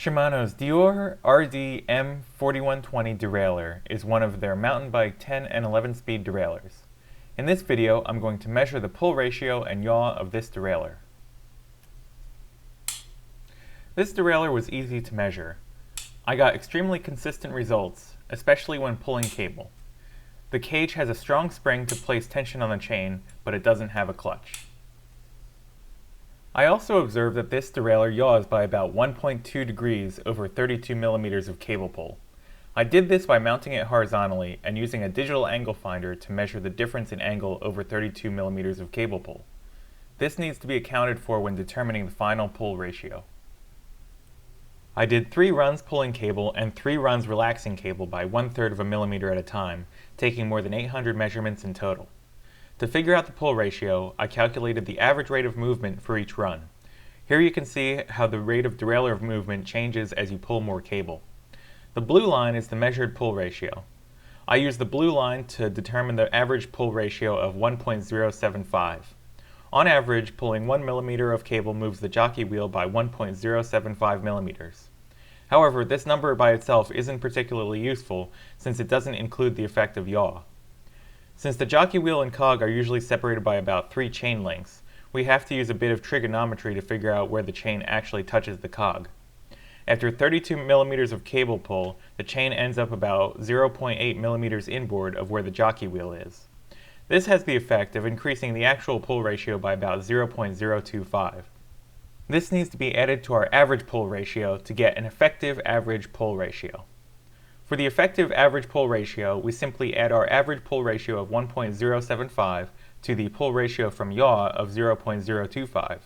Shimano's Deore RD M4120 derailleur is one of their mountain bike 10 and 11 speed derailleurs. In this video, I'm going to measure the pull ratio and yaw of this derailleur. This derailleur was easy to measure. I got extremely consistent results, especially when pulling cable. The cage has a strong spring to place tension on the chain, but it doesn't have a clutch. I also observed that this derailleur yaws by about 1.2 degrees over 32 millimeters of cable pull. I did this by mounting it horizontally and using a digital angle finder to measure the difference in angle over 32 millimeters of cable pull. This needs to be accounted for when determining the final pull ratio. I did 3 runs pulling cable and 3 runs relaxing cable by 1/3 of a millimeter at a time, taking more than 800 measurements in total. To figure out the pull ratio, I calculated the average rate of movement for each run. Here you can see how the rate of derailleur movement changes as you pull more cable. The blue line is the measured pull ratio. I use the blue line to determine the average pull ratio of 1.075. On average, pulling 1 millimeter of cable moves the jockey wheel by 1.075 millimeters. However, this number by itself isn't particularly useful since it doesn't include the effect of yaw. Since the jockey wheel and cog are usually separated by about 3 chain lengths, we have to use a bit of trigonometry to figure out where the chain actually touches the cog. After 32 millimeters of cable pull, the chain ends up about 0.8 millimeters inboard of where the jockey wheel is. This has the effect of increasing the actual pull ratio by about 0.025. This needs to be added to our average pull ratio to get an effective average pull ratio. For the effective average pull ratio, we simply add our average pull ratio of 1.075 to the pull ratio from yaw of 0.025.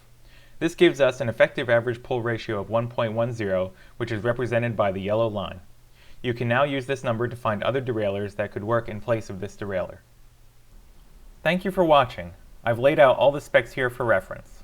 This gives us an effective average pull ratio of 1.10, which is represented by the yellow line. You can now use this number to find other derailleurs that could work in place of this derailleur. Thank you for watching. I've laid out all the specs here for reference.